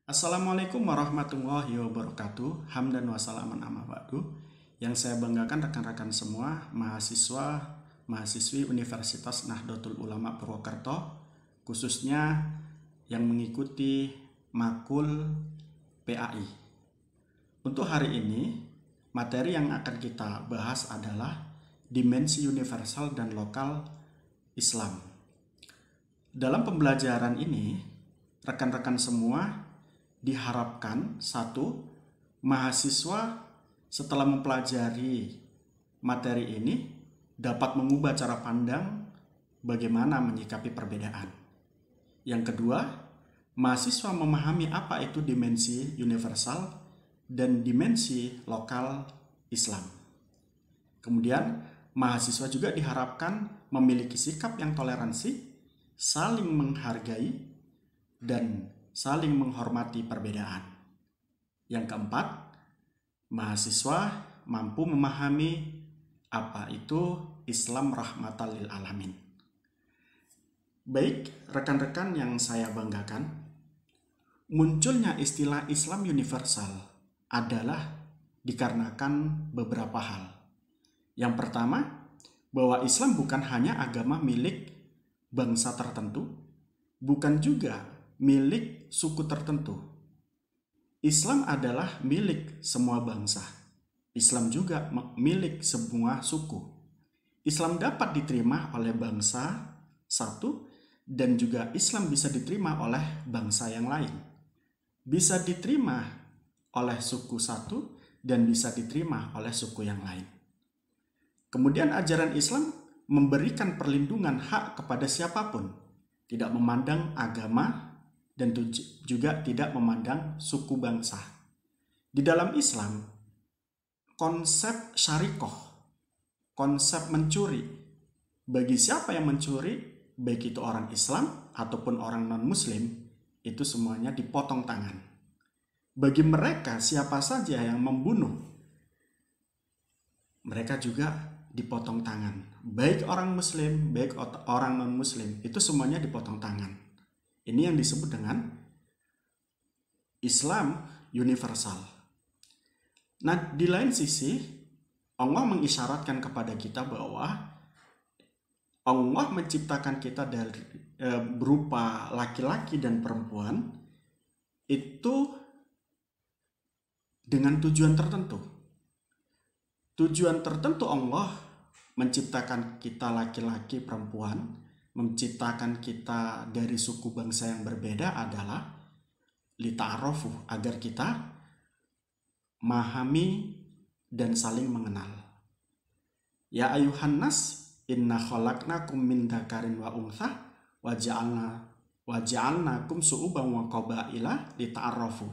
Assalamualaikum warahmatullahi wabarakatuh. Hamdan wa salaman amma ba'du. Yang saya banggakan rekan-rekan semua, mahasiswa, mahasiswi Universitas Nahdlatul Ulama Purwokerto, khususnya yang mengikuti Makul PAI. Untuk hari ini, materi yang akan kita bahas adalah dimensi universal dan lokal Islam. Dalam pembelajaran ini, rekan-rekan semua diharapkan satu, mahasiswa setelah mempelajari materi ini dapat mengubah cara pandang bagaimana menyikapi perbedaan. Yang kedua, mahasiswa memahami apa itu dimensi universal dan dimensi lokal Islam. Kemudian, mahasiswa juga diharapkan memiliki sikap yang toleransi, saling menghargai, dan saling menghormati perbedaan. Yang keempat, mahasiswa mampu memahami apa itu Islam rahmatan lil alamin. Baik, rekan-rekan yang saya banggakan, munculnya istilah Islam universal adalah dikarenakan beberapa hal. Yang pertama, bahwa Islam bukan hanya agama milik bangsa tertentu, bukan juga milik suku tertentu. Islam adalah milik semua bangsa. Islam juga milik semua suku. Islam dapat diterima oleh bangsa satu dan juga Islam bisa diterima oleh bangsa yang lain. Bisa diterima oleh suku satu dan bisa diterima oleh suku yang lain. Kemudian ajaran Islam memberikan perlindungan hak kepada siapapun, tidak memandang agama dan juga tidak memandang suku bangsa. Di dalam Islam, konsep syarikoh, konsep mencuri, bagi siapa yang mencuri, baik itu orang Islam ataupun orang non-Muslim, itu semuanya dipotong tangan. Bagi mereka, siapa saja yang membunuh, mereka juga dipotong tangan. Baik orang Muslim, baik orang non-Muslim, itu semuanya dipotong tangan. Ini yang disebut dengan Islam universal. Nah, di lain sisi, Allah mengisyaratkan kepada kita bahwa Allah menciptakan kita dari berupa laki-laki dan perempuan itu dengan tujuan tertentu. Tujuan tertentu Allah menciptakan kita laki-laki perempuan, menciptakan kita dari suku bangsa yang berbeda adalah lita'arofu, agar kita memahami dan saling mengenal. Ya ayuhan nas, inna khalaqnakum min dzakarin wa untha waja'alnakum su'uban wa qabaila lita'arofu.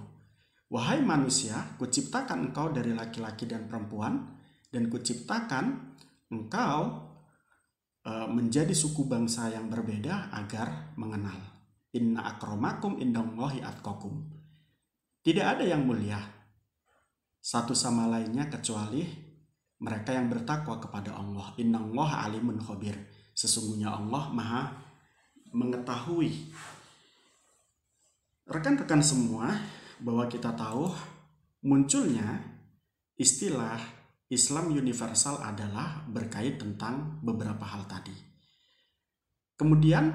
Wahai manusia, kuciptakan engkau dari laki-laki dan perempuan, dan kuciptakan engkau menjadi suku bangsa yang berbeda agar mengenal. Inna akramakum indallahi atqakum. Tidak ada yang mulia satu sama lainnya kecuali mereka yang bertakwa kepada Allah. Innallaha alimun khabir. Sesungguhnya Allah Maha mengetahui. Rekan-rekan semua, bahwa kita tahu munculnya istilah Islam universal adalah berkait tentang beberapa hal tadi. Kemudian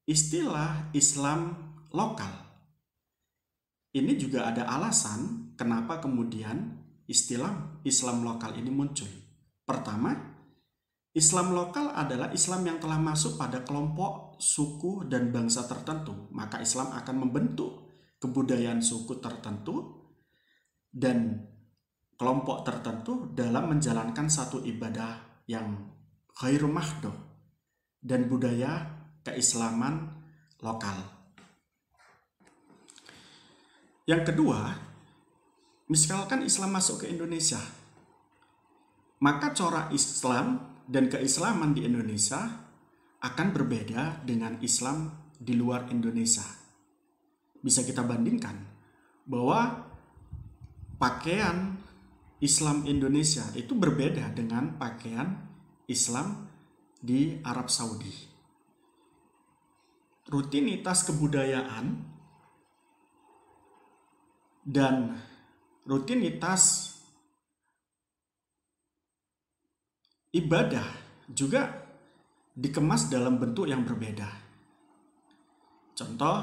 istilah Islam lokal. Ini juga ada alasan kenapa kemudian istilah Islam lokal ini muncul. Pertama, Islam lokal adalah Islam yang telah masuk pada kelompok, suku, dan bangsa tertentu. Maka Islam akan membentuk kebudayaan suku tertentu dan kelompok tertentu dalam menjalankan satu ibadah yang khairu mahdoh dan budaya keislaman lokal. Yang kedua, misalkan Islam masuk ke Indonesia, maka corak Islam dan keislaman di Indonesia akan berbeda dengan Islam di luar Indonesia. Bisa kita bandingkan bahwa pakaian Islam Indonesia itu berbeda dengan pakaian Islam di Arab Saudi. Rutinitas kebudayaan dan rutinitas ibadah juga dikemas dalam bentuk yang berbeda. Contoh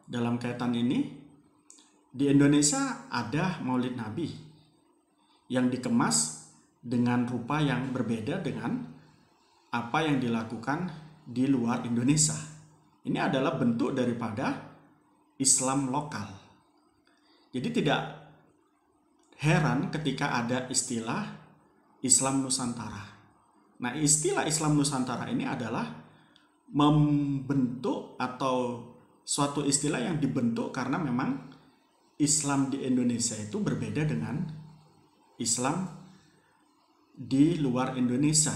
dalam kaitan ini, di Indonesia ada Maulid Nabi yang dikemas dengan rupa yang berbeda dengan apa yang dilakukan di luar Indonesia. Ini adalah bentuk daripada Islam lokal. Jadi tidak heran ketika ada istilah Islam Nusantara. Nah, istilah Islam Nusantara ini adalah membentuk atau suatu istilah yang dibentuk karena memang Islam di Indonesia itu berbeda dengan Islam di luar Indonesia.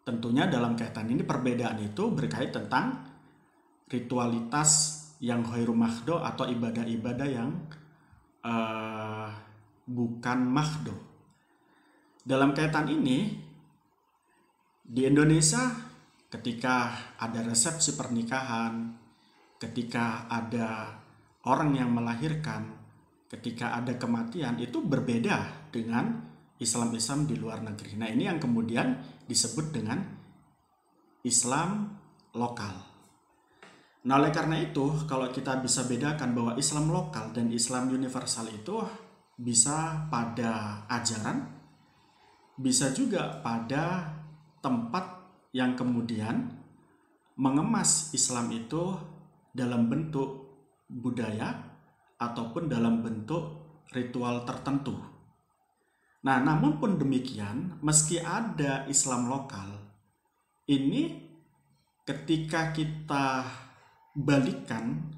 Tentunya dalam kaitan ini perbedaan itu berkait tentang ritualitas yang ghairu mahdo atau ibadah-ibadah yang bukan mahdo. Dalam kaitan ini, di Indonesia ketika ada resepsi pernikahan, ketika ada orang yang melahirkan, ketika ada kematian, itu berbeda dengan Islam-Islam di luar negeri. Nah, ini yang kemudian disebut dengan Islam lokal. Nah, oleh karena itu, kalau kita bisa bedakan bahwa Islam lokal dan Islam universal itu bisa pada ajaran, bisa juga pada tempat yang kemudian mengemas Islam itu dalam bentuk budaya ataupun dalam bentuk ritual tertentu. Nah, namun pun demikian, meski ada Islam lokal, ini ketika kita balikkan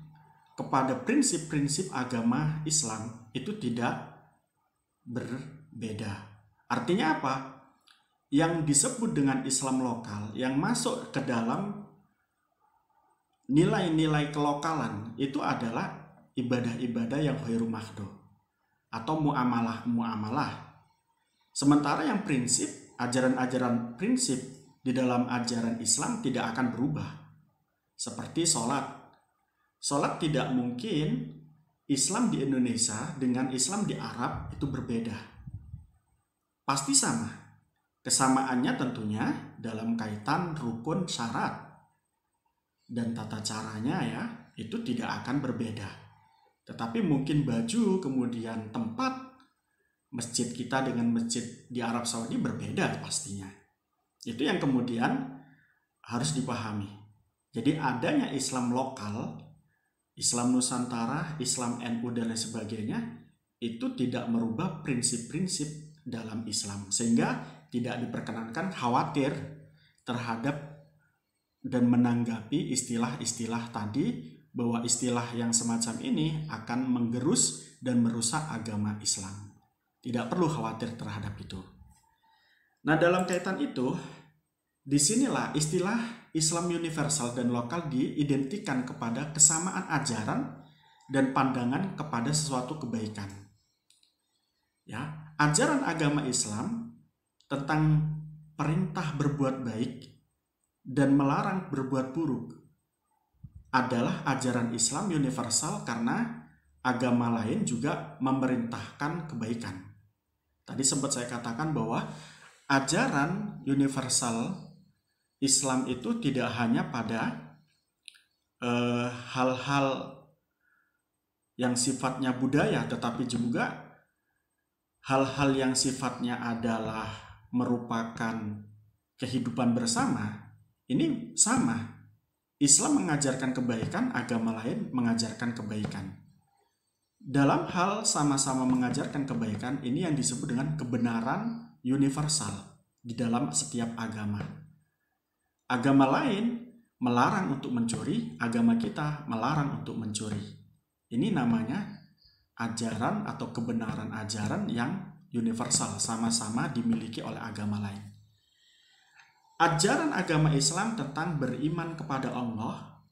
kepada prinsip-prinsip agama Islam itu tidak berbeda. Artinya apa? Yang disebut dengan Islam lokal, yang masuk ke dalam nilai-nilai kelokalan itu adalah ibadah-ibadah yang ghairu mahdo atau muamalah-muamalah. Sementara yang prinsip, ajaran-ajaran prinsip di dalam ajaran Islam tidak akan berubah. Seperti sholat. Sholat tidak mungkin Islam di Indonesia dengan Islam di Arab itu berbeda. Pasti sama. Kesamaannya tentunya dalam kaitan rukun, syarat, dan tata caranya ya itu tidak akan berbeda. Tetapi mungkin baju, kemudian tempat masjid kita dengan masjid di Arab Saudi berbeda pastinya. Itu yang kemudian harus dipahami. Jadi adanya Islam lokal, Islam Nusantara, Islam NU dan lain sebagainya itu tidak merubah prinsip-prinsip dalam Islam. Sehingga tidak diperkenankan khawatir terhadap dan menanggapi istilah-istilah tadi bahwa istilah yang semacam ini akan menggerus dan merusak agama Islam. Tidak perlu khawatir terhadap itu. Nah, dalam kaitan itu, disinilah istilah Islam universal dan lokal diidentikan kepada kesamaan ajaran dan pandangan kepada sesuatu kebaikan. Ya, ajaran agama Islam tentang perintah berbuat baik dan melarang berbuat buruk adalah ajaran Islam universal karena agama lain juga memerintahkan kebaikan. Tadi sempat saya katakan bahwa ajaran universal Islam itu tidak hanya pada hal-hal yang sifatnya budaya, tetapi juga hal-hal yang sifatnya adalah merupakan kehidupan bersama. Ini sama. Islam mengajarkan kebaikan, agama lain mengajarkan kebaikan. Dalam hal sama-sama mengajarkan kebaikan, ini yang disebut dengan kebenaran universal di dalam setiap agama. Agama lain melarang untuk mencuri, agama kita melarang untuk mencuri. Ini namanya ajaran atau kebenaran ajaran yang universal, sama-sama dimiliki oleh agama lain. Ajaran agama Islam tentang beriman kepada Allah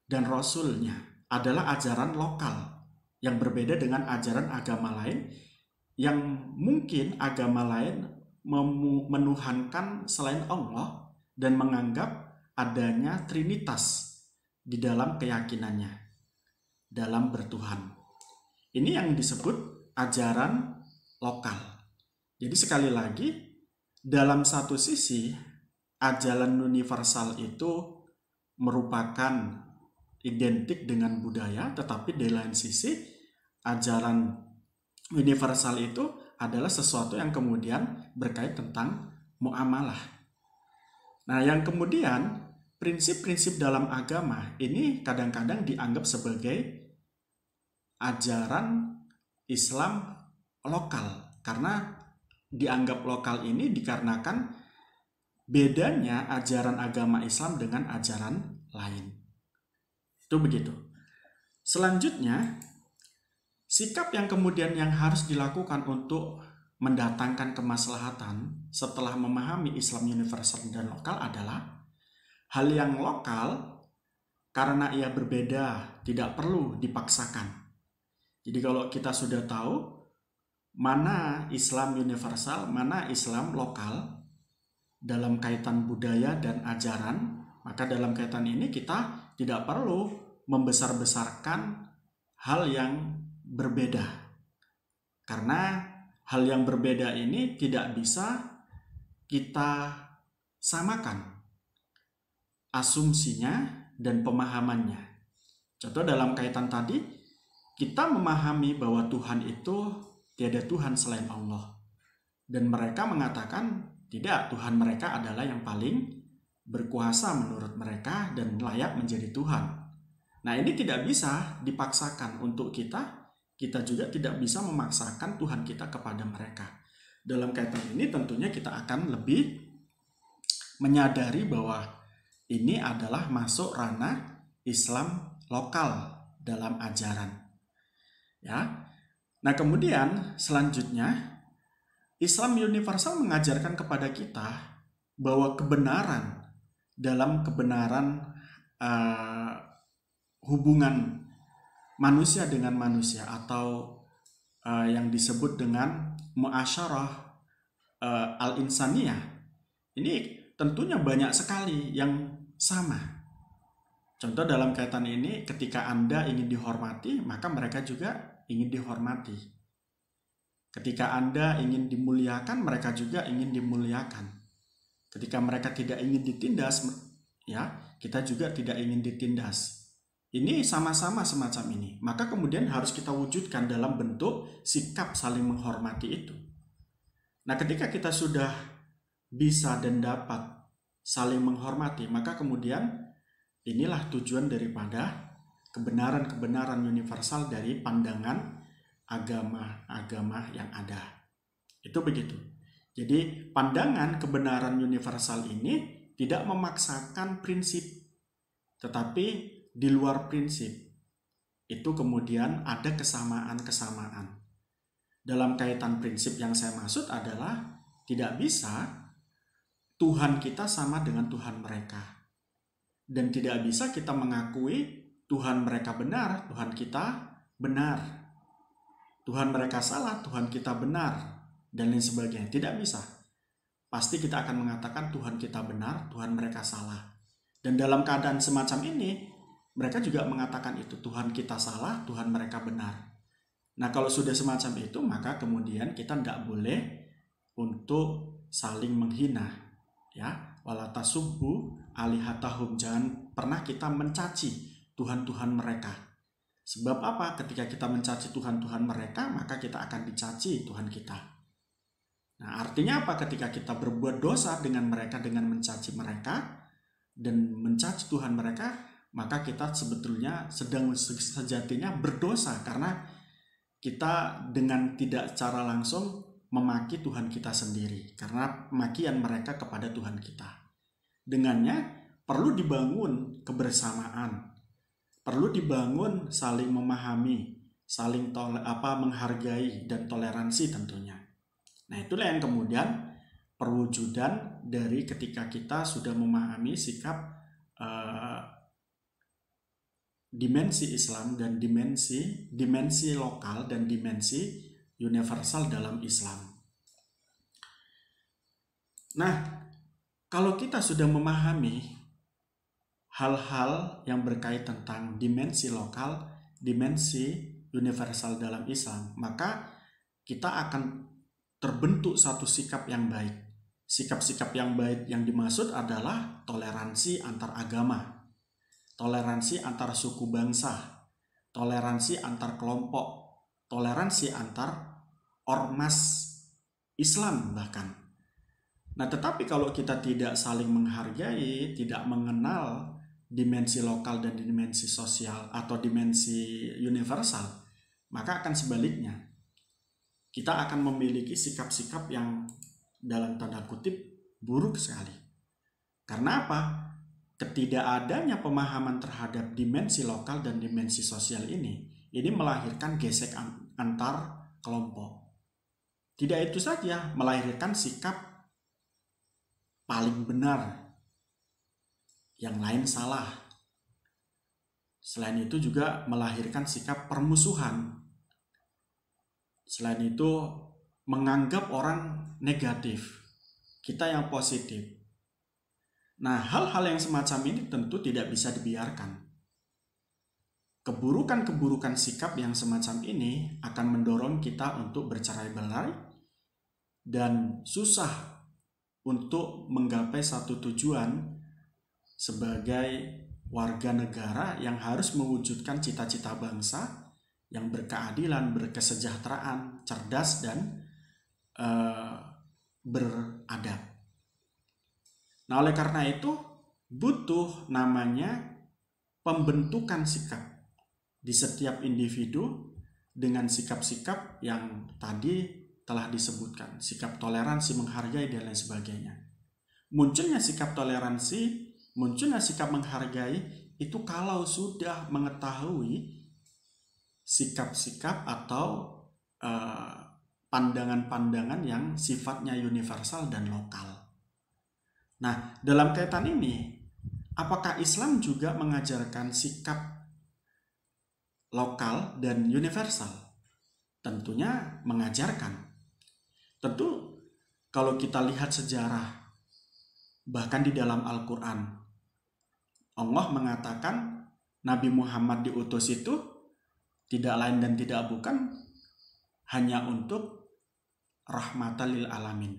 dan Rasul-Nya adalah ajaran lokal yang berbeda dengan ajaran agama lain yang mungkin agama lain menuhankan selain Allah dan menganggap adanya trinitas di dalam keyakinannya, dalam bertuhan. Ini yang disebut ajaran lokal. Jadi sekali lagi, dalam satu sisi ajaran universal itu merupakan identik dengan budaya, tetapi di lain sisi ajaran universal itu adalah sesuatu yang kemudian berkait tentang muamalah. Nah, yang kemudian prinsip-prinsip dalam agama ini kadang-kadang dianggap sebagai ajaran Islam lokal, karena dianggap lokal ini dikarenakan bedanya ajaran agama Islam dengan ajaran lain. Itu begitu. Selanjutnya, sikap yang kemudian yang harus dilakukan untuk mendatangkan kemaslahatan setelah memahami Islam universal dan lokal adalah hal yang lokal karena ia berbeda tidak perlu dipaksakan. Jadi kalau kita sudah tahu mana Islam universal, mana Islam lokal dalam kaitan budaya dan ajaran, maka dalam kaitan ini kita tidak perlu membesar-besarkan hal yang berbeda. Karena hal yang berbeda ini tidak bisa kita samakan asumsinya dan pemahamannya. Contoh dalam kaitan tadi, kita memahami bahwa Tuhan itu tiada Tuhan selain Allah. Dan mereka mengatakan tidak, Tuhan mereka adalah yang paling berkuasa menurut mereka dan layak menjadi Tuhan. Nah, ini tidak bisa dipaksakan untuk kita. Kita juga tidak bisa memaksakan Tuhan kita kepada mereka. Dalam kaitan ini tentunya kita akan lebih menyadari bahwa ini adalah masuk ranah Islam lokal dalam ajaran. Ya. Nah, kemudian selanjutnya Islam universal mengajarkan kepada kita bahwa kebenaran dalam kebenaran hubungan manusia dengan manusia atau yang disebut dengan muasyarah al-insaniyah, ini tentunya banyak sekali yang sama. Contoh dalam kaitan ini, ketika Anda ingin dihormati, maka mereka juga ingin dihormati. Ketika Anda ingin dimuliakan, mereka juga ingin dimuliakan. Ketika mereka tidak ingin ditindas, ya, kita juga tidak ingin ditindas. Ini sama-sama semacam ini. Maka kemudian harus kita wujudkan dalam bentuk sikap saling menghormati itu. Nah, ketika kita sudah bisa dan dapat saling menghormati, maka kemudian inilah tujuan daripada kebenaran-kebenaran universal dari pandangan agama-agama yang ada. Itu begitu. Jadi pandangan kebenaran universal ini tidak memaksakan prinsip, tetapi di luar prinsip itu kemudian ada kesamaan-kesamaan. Dalam kaitan prinsip yang saya maksud adalah tidak bisa Tuhan kita sama dengan Tuhan mereka. Dan tidak bisa kita mengakui Tuhan mereka benar, Tuhan kita benar. Tuhan mereka salah, Tuhan kita benar, dan lain sebagainya. Tidak bisa. Pasti kita akan mengatakan Tuhan kita benar, Tuhan mereka salah. Dan dalam keadaan semacam ini, mereka juga mengatakan itu, Tuhan kita salah, Tuhan mereka benar. Nah, kalau sudah semacam itu, maka kemudian kita tidak boleh untuk saling menghina. Ya, wala tasubbu alihatahum, jangan pernah kita mencaci Tuhan-Tuhan mereka. Sebab apa? Ketika kita mencaci Tuhan-Tuhan mereka, maka kita akan dicaci Tuhan kita. Nah, artinya apa? Ketika kita berbuat dosa dengan mereka, dengan mencaci mereka dan mencaci Tuhan mereka, maka kita sebetulnya sedang sejatinya berdosa, karena kita dengan tidak secara langsung memaki Tuhan kita sendiri, karena makian mereka kepada Tuhan kita. Dengannya perlu dibangun kebersamaan, perlu dibangun saling memahami, saling menghargai dan toleransi tentunya. Nah, itulah yang kemudian perwujudan dari ketika kita sudah memahami sikap dimensi Islam dan dimensi lokal dan dimensi universal dalam Islam. Nah, kalau kita sudah memahami hal-hal yang berkait tentang dimensi lokal, dimensi universal dalam Islam, maka kita akan terbentuk satu sikap yang baik. Sikap-sikap yang baik yang dimaksud adalah toleransi antar agama, toleransi antar suku bangsa, toleransi antar kelompok, toleransi antar ormas Islam bahkan. Nah, tetapi kalau kita tidak saling menghargai, tidak mengenal dimensi lokal dan dimensi sosial atau dimensi universal, maka akan sebaliknya. Kita akan memiliki sikap-sikap yang dalam tanda kutip buruk sekali. Karena apa? Ketidakadanya pemahaman terhadap dimensi lokal dan dimensi sosial ini melahirkan gesek antar kelompok. Tidak itu saja, melahirkan sikap paling benar, yang lain salah. Selain itu juga melahirkan sikap permusuhan. Selain itu menganggap orang negatif, kita yang positif. Nah, hal-hal yang semacam ini tentu tidak bisa dibiarkan. Keburukan-keburukan sikap yang semacam ini akan mendorong kita untuk bercerai-berai dan susah untuk menggapai satu tujuan sebagai warga negara yang harus mewujudkan cita-cita bangsa yang berkeadilan, berkesejahteraan, cerdas, dan beradab. Nah, oleh karena itu butuh namanya pembentukan sikap di setiap individu dengan sikap-sikap yang tadi telah disebutkan, sikap toleransi, menghargai, dan lain sebagainya. Munculnya sikap toleransi, munculnya sikap menghargai itu kalau sudah mengetahui sikap-sikap atau pandangan-pandangan yang sifatnya universal dan lokal. Nah, dalam kaitan ini, apakah Islam juga mengajarkan sikap lokal dan universal? Tentunya mengajarkan. Tentu kalau kita lihat sejarah, bahkan di dalam Al-Quran, Allah mengatakan Nabi Muhammad diutus itu tidak lain dan tidak bukan hanya untuk rahmatan lil alamin.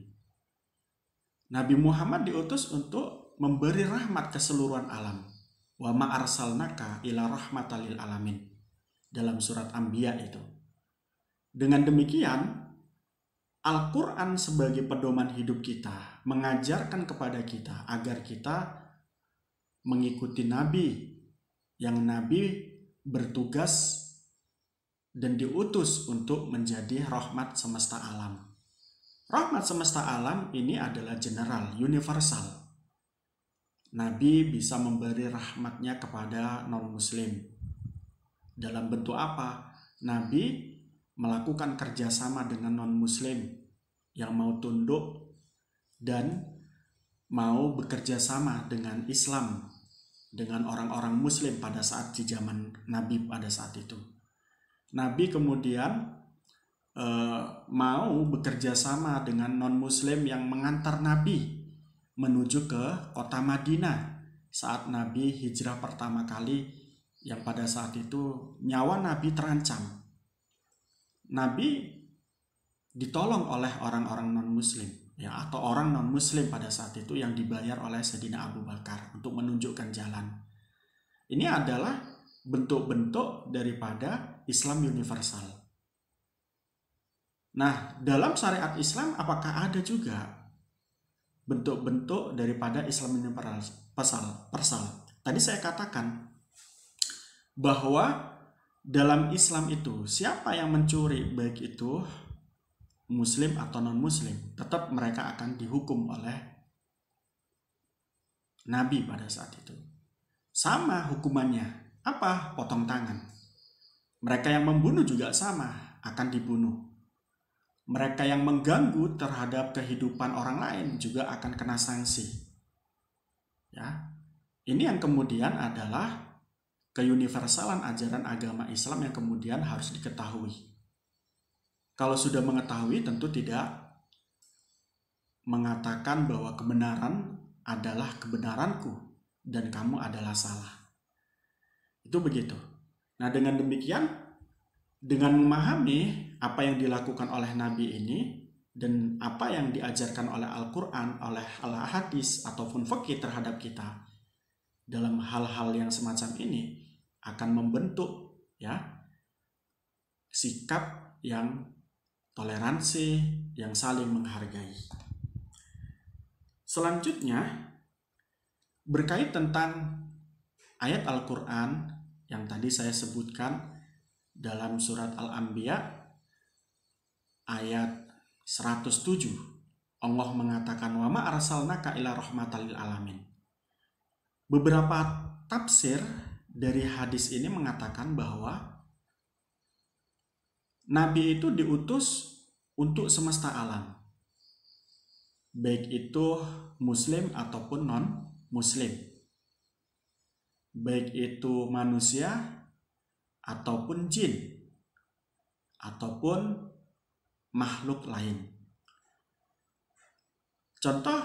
Nabi Muhammad diutus untuk memberi rahmat keseluruhan alam. Wa ma arsalnaka ila rahmatan lil alamin. Dalam surat Anbiya itu. Dengan demikian, Al-Quran sebagai pedoman hidup kita mengajarkan kepada kita agar kita mengikuti Nabi yang Nabi bertugas dan diutus untuk menjadi rahmat semesta alam. Rahmat semesta alam ini adalah general, universal. Nabi bisa memberi rahmatnya kepada non-muslim. Dalam bentuk apa? Nabi melakukan kerjasama dengan non-muslim yang mau tunduk dan mau bekerja sama dengan Islam, dengan orang-orang muslim pada saat di zaman Nabi pada saat itu. Nabi kemudian mau bekerja sama dengan non-muslim yang mengantar Nabi menuju ke kota Madinah saat Nabi hijrah pertama kali, yang pada saat itu nyawa Nabi terancam. Nabi ditolong oleh orang-orang non-muslim, ya, atau orang non-muslim pada saat itu yang dibayar oleh Sayyidina Abu Bakar untuk menunjukkan jalan. Ini adalah bentuk-bentuk daripada Islam universal. Nah, dalam syariat Islam apakah ada juga bentuk-bentuk daripada Islam universal? Tadi saya katakan bahwa dalam Islam itu siapa yang mencuri, baik itu muslim atau non-muslim, tetap mereka akan dihukum oleh Nabi pada saat itu. Sama hukumannya. Apa? Potong tangan. Mereka yang membunuh juga sama, akan dibunuh. Mereka yang mengganggu terhadap kehidupan orang lain juga akan kena sanksi. Ya. Ini yang kemudian adalah keuniversalan ajaran agama Islam yang kemudian harus diketahui. Kalau sudah mengetahui, tentu tidak mengatakan bahwa kebenaran adalah kebenaranku dan kamu adalah salah. Itu begitu. Nah, dengan demikian Dengan memahami apa yang dilakukan oleh Nabi ini dan apa yang diajarkan oleh Al-Quran, oleh Al-Hadis ataupun fikih terhadap kita dalam hal-hal yang semacam ini akan membentuk ya sikap yang toleransi, yang saling menghargai. Selanjutnya berkait tentang ayat Al-Quran yang tadi saya sebutkan dalam surat Al-Anbiya ayat 107, Allah mengatakan wa ma arsalnaka ila rahmatal lil alamin. Beberapa tafsir dari hadis ini mengatakan bahwa Nabi itu diutus untuk semesta alam, baik itu muslim ataupun non-muslim, baik itu manusia ataupun jin ataupun makhluk lain. Contoh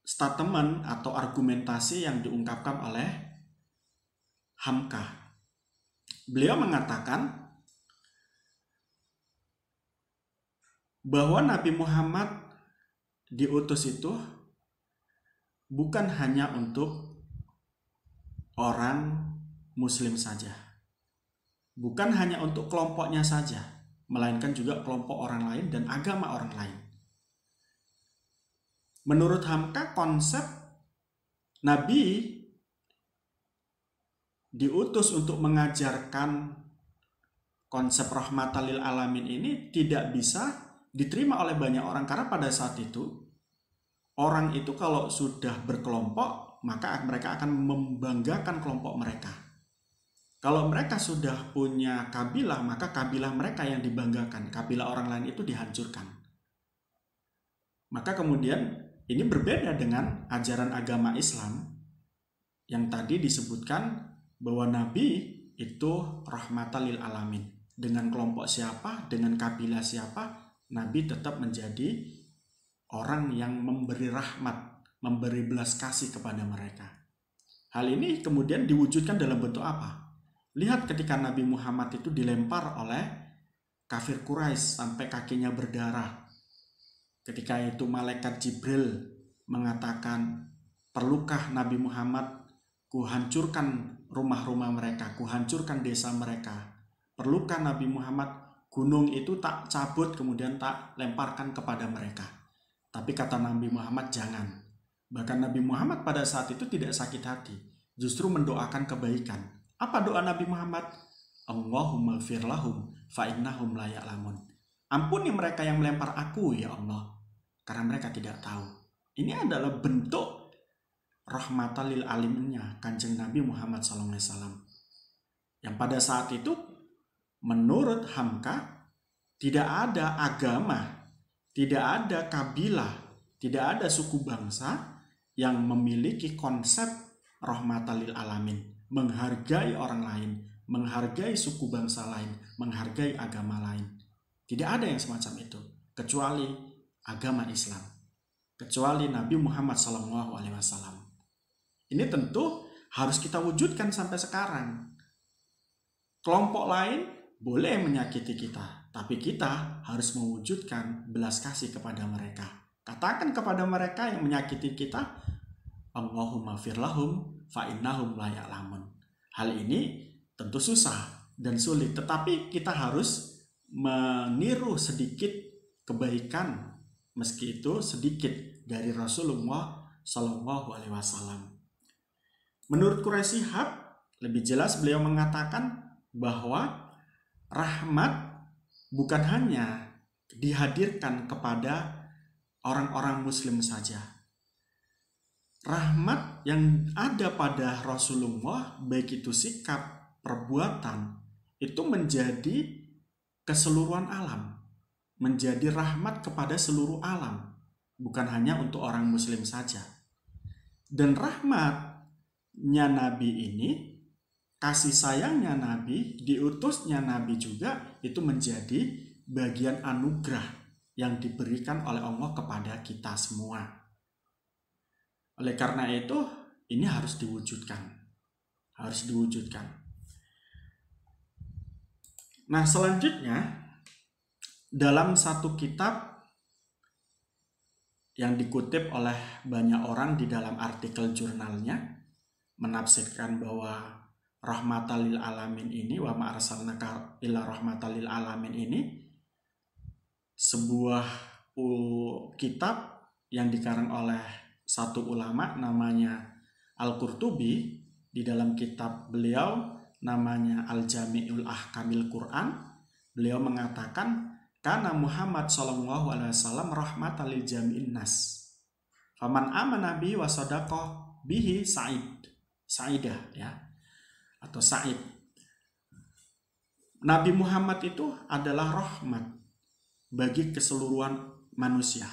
statement atau argumentasi yang diungkapkan oleh Hamka. Beliau mengatakan bahwa Nabi Muhammad diutus itu bukan hanya untuk orang muslim saja, bukan hanya untuk kelompoknya saja, melainkan juga kelompok orang lain dan agama orang lain. Menurut Hamka, konsep Nabi diutus untuk mengajarkan konsep rahmatan lil alamin ini tidak bisa diterima oleh banyak orang, karena pada saat itu orang itu kalau sudah berkelompok maka mereka akan membanggakan kelompok mereka. Kalau mereka sudah punya kabilah, maka kabilah mereka yang dibanggakan, kabilah orang lain itu dihancurkan. Maka kemudian ini berbeda dengan ajaran agama Islam yang tadi disebutkan bahwa Nabi itu rahmatan lil alamin. Dengan kelompok siapa, dengan kabilah siapa, Nabi tetap menjadi orang yang memberi rahmat, memberi belas kasih kepada mereka. Hal ini kemudian diwujudkan dalam bentuk apa? Lihat ketika Nabi Muhammad itu dilempar oleh kafir Quraisy sampai kakinya berdarah. Ketika itu malaikat Jibril mengatakan, perlukah Nabi Muhammad kuhancurkan rumah-rumah mereka, kuhancurkan desa mereka? Perlukah Nabi Muhammad gunung itu tak cabut kemudian tak lemparkan kepada mereka? Tapi kata Nabi Muhammad jangan. Bahkan Nabi Muhammad pada saat itu tidak sakit hati, justru mendoakan kebaikan. Apa doa Nabi Muhammad? Allahumma ighfir lahum fa innahum la ya'lamun. Ampuni mereka yang melempar aku ya Allah, karena mereka tidak tahu. Ini adalah bentuk rahmatan lil alaminnya Kanjeng Nabi Muhammad SAW. Yang pada saat itu menurut Hamka tidak ada agama, tidak ada kabilah, tidak ada suku bangsa yang memiliki konsep rahmatan lil alamin, menghargai orang lain, menghargai suku bangsa lain, menghargai agama lain. Tidak ada yang semacam itu kecuali agama Islam, kecuali Nabi Muhammad SAW. Ini tentu harus kita wujudkan sampai sekarang. Kelompok lain boleh menyakiti kita, tapi kita harus mewujudkan belas kasih kepada mereka. Katakan kepada mereka yang menyakiti kita, Allahumma ighfir lahum fa innahum la ya'lamun. Hal ini tentu susah dan sulit, tetapi kita harus meniru sedikit kebaikan, meski itu sedikit, dari Rasulullah SAW. Menurut Quraisy Shihab, lebih jelas beliau mengatakan bahwa rahmat bukan hanya dihadirkan kepada orang-orang muslim saja. Rahmat yang ada pada Rasulullah, baik itu sikap, perbuatan, itu menjadi keseluruhan alam, menjadi rahmat kepada seluruh alam, bukan hanya untuk orang muslim saja. Dan rahmatnya Nabi ini, kasih sayangnya Nabi, diutusnya Nabi juga, itu menjadi bagian anugerah yang diberikan oleh Allah kepada kita semua. Oleh karena itu, ini harus diwujudkan. Harus diwujudkan. Nah, selanjutnya dalam satu kitab yang dikutip oleh banyak orang di dalam artikel jurnalnya menafsirkan bahwa rahmatan lil alamin ini, wa ma arsalnaka illa rahmatan lil alamin ini sebuah kitab yang dikarang oleh satu ulama namanya Al-Qurtubi. Di dalam kitab beliau namanya Al-Jami'ul Ahkamil Quran, beliau mengatakan karena Muhammad Shallallahu Alaihi Wasallam rahmatan lil jami'in nas. Faman amana bihi wa sadaqah bihi sa'idah ya, atau Sa'id. Nabi Muhammad itu adalah rahmat bagi keseluruhan manusia.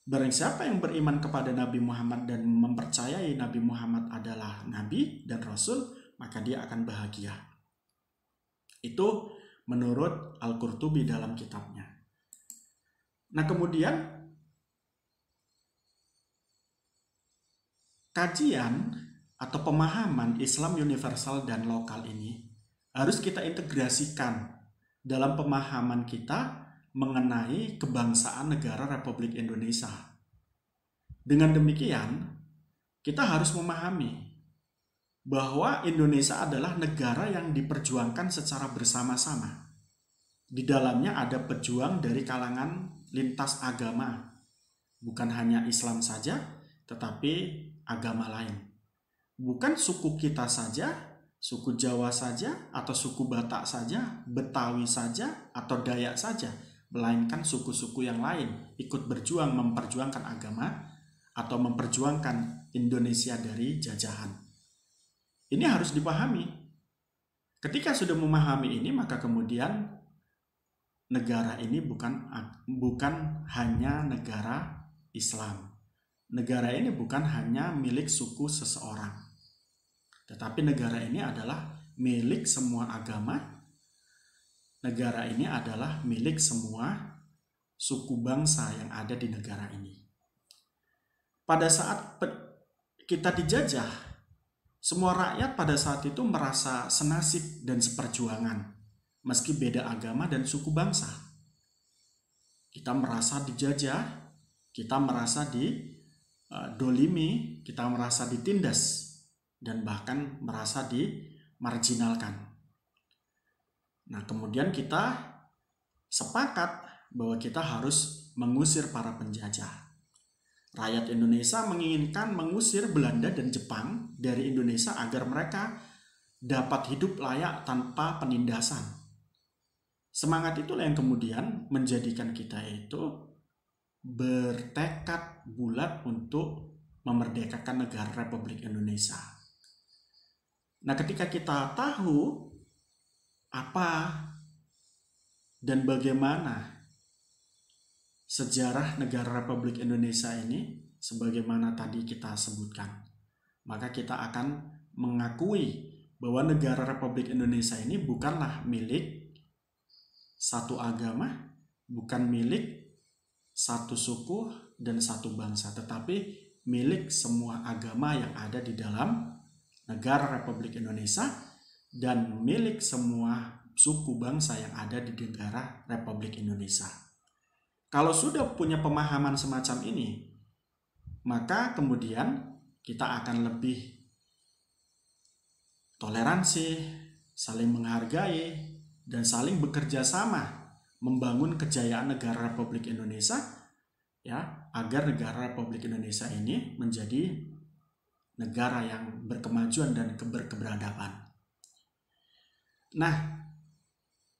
Barang siapa yang beriman kepada Nabi Muhammad dan mempercayai Nabi Muhammad adalah Nabi dan Rasul, maka dia akan bahagia. Itu menurut Al-Qurtubi dalam kitabnya. Nah, kemudian kajian atau pemahaman Islam universal dan lokal ini harus kita integrasikan dalam pemahaman kita mengenai kebangsaan negara Republik Indonesia. Dengan demikian, kita harus memahami bahwa Indonesia adalah negara yang diperjuangkan secara bersama-sama. Di dalamnya ada pejuang dari kalangan lintas agama, bukan hanya Islam saja, tetapi agama lain. Bukan suku kita saja, suku Jawa saja, atau suku Batak saja, Betawi saja, atau Dayak saja, melainkan suku-suku yang lain ikut berjuang memperjuangkan agama atau memperjuangkan Indonesia dari jajahan. Ini harus dipahami. Ketika sudah memahami ini, maka kemudian negara ini bukan hanya negara Islam. Negara ini bukan hanya milik suku seseorang, tetapi negara ini adalah milik semua agama. Negara ini adalah milik semua suku bangsa yang ada di negara ini. Pada saat kita dijajah, semua rakyat pada saat itu merasa senasib dan seperjuangan, meski beda agama dan suku bangsa. Kita merasa dijajah, kita merasa didolimi, kita merasa ditindas, dan bahkan merasa dimarginalkan. Nah, kemudian kita sepakat bahwa kita harus mengusir para penjajah. Rakyat Indonesia menginginkan mengusir Belanda dan Jepang dari Indonesia agar mereka dapat hidup layak tanpa penindasan. Semangat itulah yang kemudian menjadikan kita itu bertekad bulat untuk memerdekakan negara Republik Indonesia. Nah, ketika kita tahu apa dan bagaimana sejarah negara Republik Indonesia ini, sebagaimana tadi kita sebutkan, maka kita akan mengakui bahwa negara Republik Indonesia ini bukanlah milik satu agama, bukan milik satu suku dan satu bangsa, tetapi milik semua agama yang ada di dalam negara Republik Indonesia dan milik semua suku bangsa yang ada di negara Republik Indonesia. Kalau sudah punya pemahaman semacam ini, maka kemudian kita akan lebih toleransi, saling menghargai, dan saling bekerja sama membangun kejayaan negara Republik Indonesia, ya, agar negara Republik Indonesia ini menjadi negara yang berkemajuan dan berkeberadaban. Nah,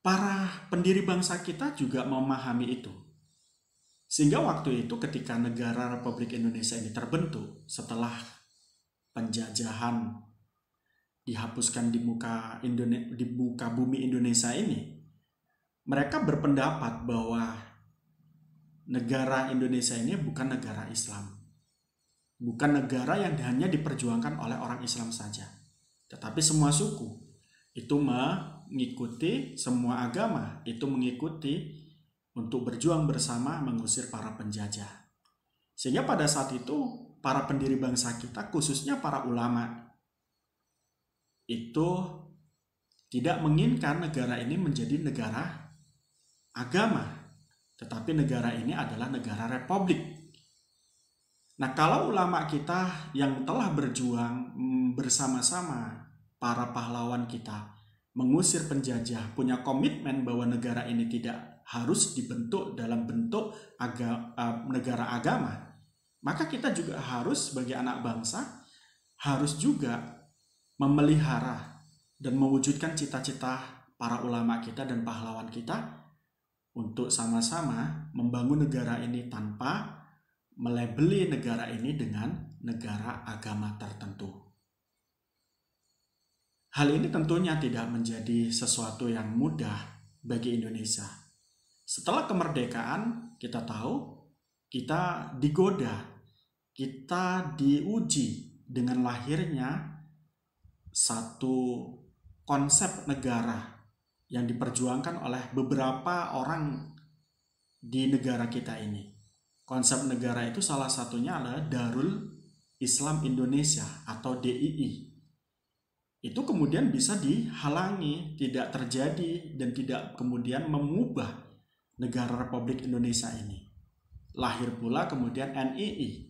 para pendiri bangsa kita juga memahami itu. Sehingga waktu itu ketika negara Republik Indonesia ini terbentuk setelah penjajahan dihapuskan di muka bumi Indonesia ini, mereka berpendapat bahwa negara Indonesia ini bukan negara Islam. Bukan negara yang hanya diperjuangkan oleh orang Islam saja, tetapi semua suku itu mengikuti, semua agama itu mengikuti untuk berjuang bersama mengusir para penjajah. Sehingga pada saat itu para pendiri bangsa kita, khususnya para ulama, itu tidak menginginkan negara ini menjadi negara agama, tetapi negara ini adalah negara republik. Nah, kalau ulama kita yang telah berjuang bersama-sama para pahlawan kita mengusir penjajah, punya komitmen bahwa negara ini tidak harus dibentuk dalam bentuk negara agama, maka kita juga harus sebagai anak bangsa harus juga memelihara dan mewujudkan cita-cita para ulama kita dan pahlawan kita untuk sama-sama membangun negara ini tanpa melabeli negara ini dengan negara agama tertentu. Hal ini tentunya tidak menjadi sesuatu yang mudah bagi Indonesia. Setelah kemerdekaan, kita tahu kita digoda, kita diuji dengan lahirnya satu konsep negara yang diperjuangkan oleh beberapa orang di negara kita ini. Konsep negara itu salah satunya adalah Darul Islam Indonesia atau DII. Itu kemudian bisa dihalangi, tidak terjadi dan tidak kemudian mengubah negara Republik Indonesia ini. Lahir pula kemudian NII,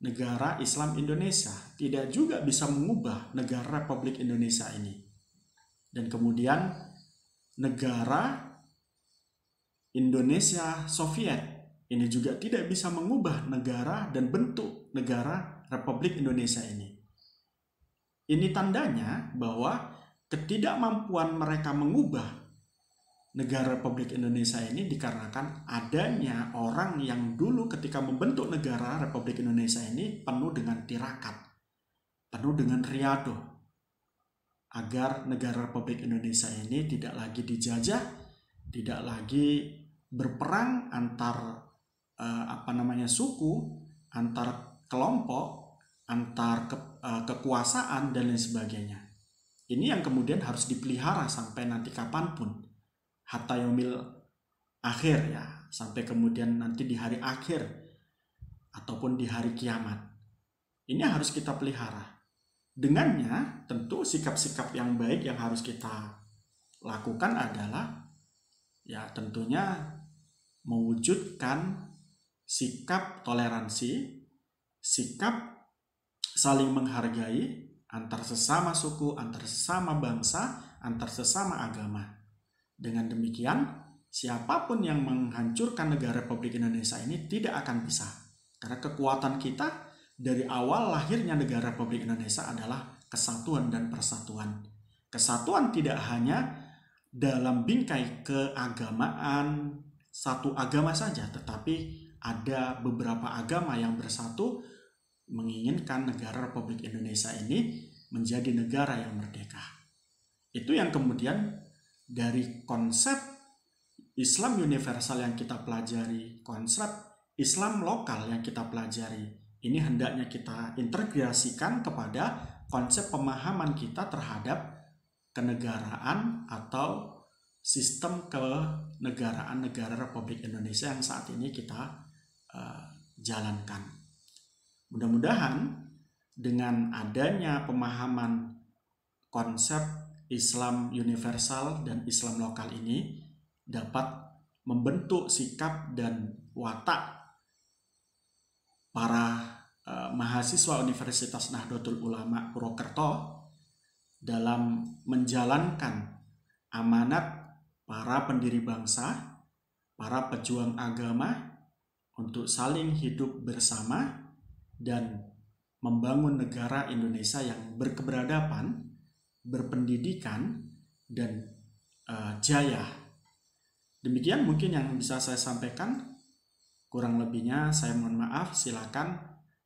Negara Islam Indonesia, tidak juga bisa mengubah negara Republik Indonesia ini. Dan kemudian negara Indonesia Soviet ini juga tidak bisa mengubah negara dan bentuk negara Republik Indonesia ini. Ini tandanya bahwa ketidakmampuan mereka mengubah negara Republik Indonesia ini dikarenakan adanya orang yang dulu ketika membentuk negara Republik Indonesia ini penuh dengan tirakat, penuh dengan riado, agar negara Republik Indonesia ini tidak lagi dijajah, tidak lagi berperang antar suku, antar kelompok, antar kekuasaan dan lain sebagainya. Ini yang kemudian harus dipelihara sampai nanti kapanpun, hatta yaumil akhir ya, sampai kemudian nanti di hari akhir ataupun di hari kiamat. Ini harus kita pelihara. Dengannya tentu sikap-sikap yang baik yang harus kita lakukan adalah ya tentunya mewujudkan sikap toleransi, sikap saling menghargai antar sesama suku, antar sesama bangsa, antar sesama agama. Dengan demikian, siapapun yang menghancurkan negara Republik Indonesia ini tidak akan bisa. Karena kekuatan kita dari awal lahirnya negara Republik Indonesia adalah kesatuan dan persatuan. Kesatuan tidak hanya dalam bingkai keagamaan satu agama saja, tetapi ada beberapa agama yang bersatu menginginkan negara Republik Indonesia ini menjadi negara yang merdeka. Itu yang kemudian dari konsep Islam universal yang kita pelajari, konsep Islam lokal yang kita pelajari, ini hendaknya kita integrasikan kepada konsep pemahaman kita terhadap kenegaraan atau sistem kenegaraan negara Republik Indonesia yang saat ini kita jalankan. Mudah-mudahan dengan adanya pemahaman konsep Islam universal dan Islam lokal ini dapat membentuk sikap dan watak para mahasiswa Universitas Nahdlatul Ulama Purwokerto dalam menjalankan amanat para pendiri bangsa, para pejuang agama untuk saling hidup bersama dan membangun negara Indonesia yang berkeberadaban, berpendidikan, dan jaya. Demikian mungkin yang bisa saya sampaikan. Kurang lebihnya saya mohon maaf. Silakan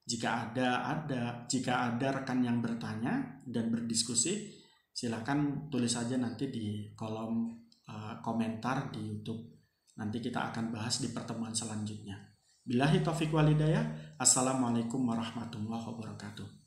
jika ada rekan yang bertanya dan berdiskusi, silakan tulis saja nanti di kolom komentar di YouTube. Nanti kita akan bahas di pertemuan selanjutnya. Billahi taufiq wal hidayah. Assalamualaikum warahmatullahi wabarakatuh.